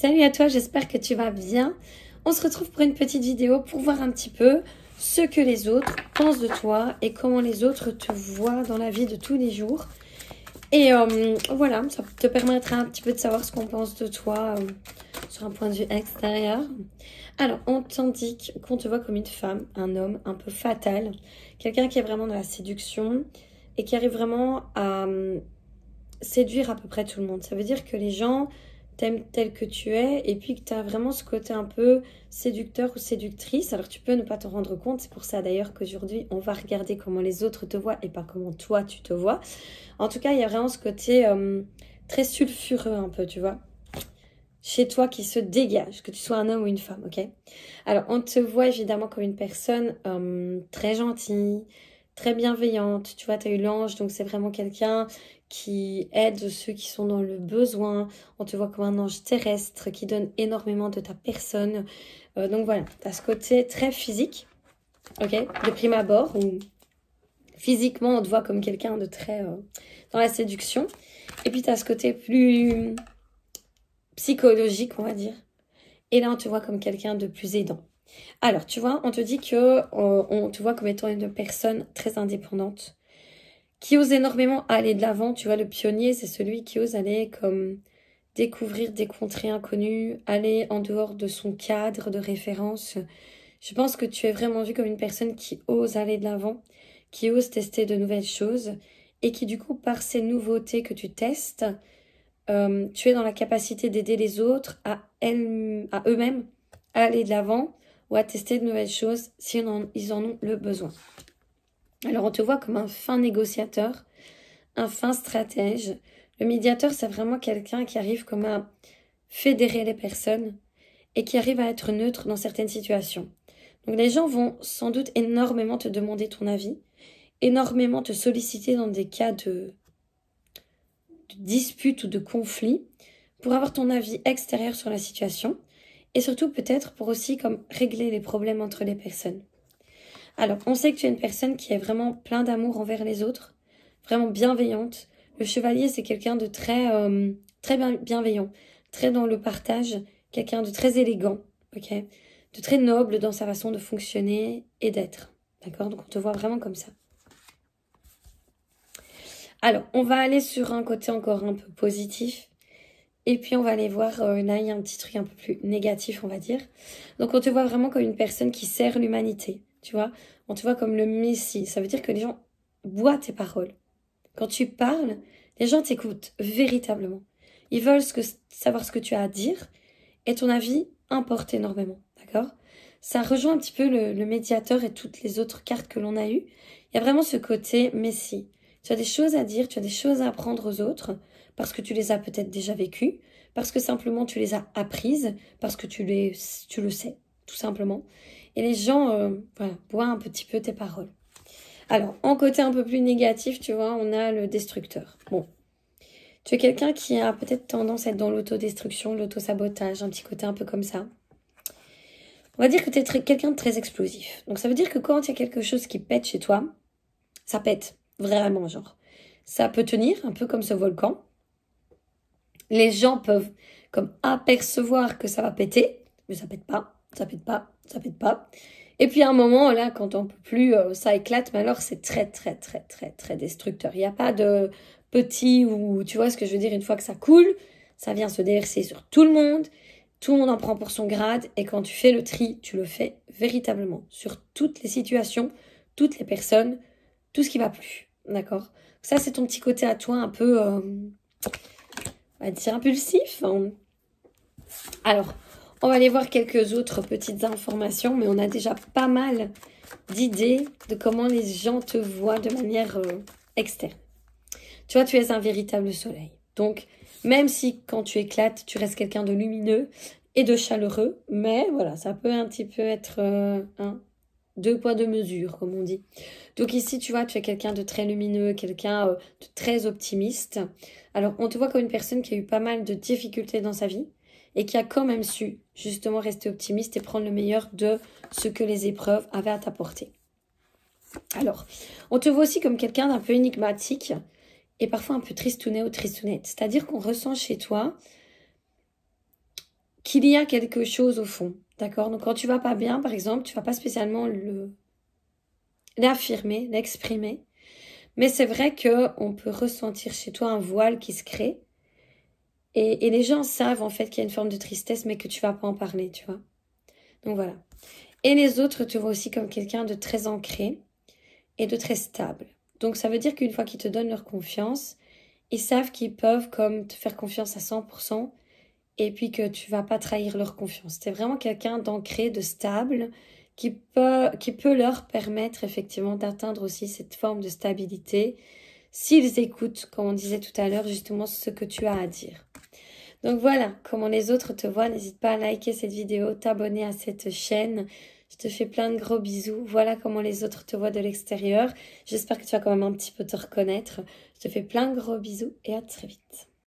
Salut à toi, j'espère que tu vas bien. On se retrouve pour une petite vidéo pour voir un petit peu ce que les autres pensent de toi et comment les autres te voient dans la vie de tous les jours. Et voilà, ça te permettra un petit peu de savoir ce qu'on pense de toi sur un point de vue extérieur. Alors, on t'indique qu'on te voit comme une femme, un homme un peu fatal, quelqu'un qui est vraiment dans la séduction et qui arrive vraiment à séduire à peu près tout le monde. Ça veut dire que les gens t'aimes tel que tu es et puis que tu as vraiment ce côté un peu séducteur ou séductrice. Alors tu peux ne pas t'en rendre compte, c'est pour ça d'ailleurs qu'aujourd'hui on va regarder comment les autres te voient et pas comment toi tu te vois. En tout cas, il y a vraiment ce côté très sulfureux un peu, tu vois, chez toi qui se dégage, que tu sois un homme ou une femme, ok? Alors on te voit évidemment comme une personne très gentille, très bienveillante. Tu vois, tu as eu l'ange, donc c'est vraiment quelqu'un qui aide ceux qui sont dans le besoin. On te voit comme un ange terrestre qui donne énormément de ta personne. Donc voilà, tu as ce côté très physique, ok, de prime abord, où physiquement on te voit comme quelqu'un de très dans la séduction. Et puis tu as ce côté plus psychologique, on va dire. Et là, on te voit comme quelqu'un de plus aidant. Alors, tu vois, on te dit que on te voit comme étant une personne très indépendante, qui ose énormément aller de l'avant. Tu vois, le pionnier, c'est celui qui ose aller comme découvrir des contrées inconnues, aller en dehors de son cadre de référence. Je pense que tu es vraiment vu comme une personne qui ose aller de l'avant, qui ose tester de nouvelles choses et qui, du coup, par ces nouveautés que tu testes, tu es dans la capacité d'aider les autres à eux-mêmes à aller de l'avant ou à tester de nouvelles choses si ils en ont le besoin. Alors, on te voit comme un fin négociateur, un fin stratège. Le médiateur, c'est vraiment quelqu'un qui arrive comme à fédérer les personnes et qui arrive à être neutre dans certaines situations. Donc, les gens vont sans doute énormément te demander ton avis, énormément te solliciter dans des cas de dispute ou de conflit pour avoir ton avis extérieur sur la situation et surtout peut-être pour aussi comme régler les problèmes entre les personnes. Alors, on sait que tu es une personne qui est vraiment plein d'amour envers les autres, vraiment bienveillante. Le chevalier, c'est quelqu'un de très bienveillant, très dans le partage, quelqu'un de très élégant, ok, de très noble dans sa façon de fonctionner et d'être. D'accord? Donc, on te voit vraiment comme ça. Alors, on va aller sur un côté encore un peu positif. Et puis, on va aller voir, là, il y a un petit truc un peu plus négatif, on va dire. Donc, on te voit vraiment comme une personne qui sert l'humanité, tu vois. On te voit comme le messie. Ça veut dire que les gens boivent tes paroles. Quand tu parles, les gens t'écoutent véritablement. Ils veulent savoir ce que tu as à dire. Et ton avis importe énormément, d'accord? Ça rejoint un petit peu le médiateur et toutes les autres cartes que l'on a eues. Il y a vraiment ce côté messie. Tu as des choses à dire, tu as des choses à apprendre aux autres, parce que tu les as peut-être déjà vécues, parce que simplement tu les as apprises, parce que tu le sais, tout simplement. Et les gens, voilà, boivent un petit peu tes paroles. Alors, en côté un peu plus négatif, tu vois, on a le destructeur. Bon, tu es quelqu'un qui a peut-être tendance à être dans l'autodestruction, l'autosabotage, un petit côté un peu comme ça. On va dire que tu es quelqu'un de très explosif. Donc, ça veut dire que quand il y a quelque chose qui pète chez toi, ça pète. Vraiment, genre. Ça peut tenir, un peu comme ce volcan. Les gens peuvent comme apercevoir que ça va péter, mais ça pète pas, ça pète pas, ça pète pas. Et puis à un moment, là, quand on peut plus, ça éclate, mais alors c'est très destructeur. Il n'y a pas de petit ou, tu vois ce que je veux dire, une fois que ça coule, ça vient se déverser sur tout le monde en prend pour son grade, et quand tu fais le tri, tu le fais véritablement, sur toutes les situations, toutes les personnes, tout ce qui va plus. D'accord? Ça, c'est ton petit côté à toi un peu, on va dire, impulsif. Hein. Alors, on va aller voir quelques autres petites informations, mais on a déjà pas mal d'idées de comment les gens te voient de manière externe. Tu vois, tu es un véritable soleil. Donc, même si quand tu éclates, tu restes quelqu'un de lumineux et de chaleureux, mais voilà, ça peut un petit peu être deux poids, deux mesures, comme on dit. Donc ici, tu vois, tu es quelqu'un de très lumineux, quelqu'un de très optimiste. Alors, on te voit comme une personne qui a eu pas mal de difficultés dans sa vie et qui a quand même su, justement, rester optimiste et prendre le meilleur de ce que les épreuves avaient à t'apporter. Alors, on te voit aussi comme quelqu'un d'un peu énigmatique et parfois un peu tristounet ou tristounette. C'est-à-dire qu'on ressent chez toi qu'il y a quelque chose au fond. D'accord? Donc quand tu vas pas bien, par exemple, tu vas pas spécialement l'affirmer, l'exprimer. Mais c'est vrai qu'on peut ressentir chez toi un voile qui se crée. Et les gens savent en fait qu'il y a une forme de tristesse, mais que tu vas pas en parler, tu vois. Donc voilà. Et les autres te voient aussi comme quelqu'un de très ancré et de très stable. Donc ça veut dire qu'une fois qu'ils te donnent leur confiance, ils savent qu'ils peuvent comme te faire confiance à 100% et puis que tu vas pas trahir leur confiance. T'es vraiment quelqu'un d'ancré, de stable, qui peut leur permettre effectivement d'atteindre aussi cette forme de stabilité s'ils écoutent, comme on disait tout à l'heure, justement ce que tu as à dire. Donc voilà, comment les autres te voient, n'hésite pas à liker cette vidéo, t'abonner à cette chaîne. Je te fais plein de gros bisous. Voilà comment les autres te voient de l'extérieur. J'espère que tu vas quand même un petit peu te reconnaître. Je te fais plein de gros bisous et à très vite.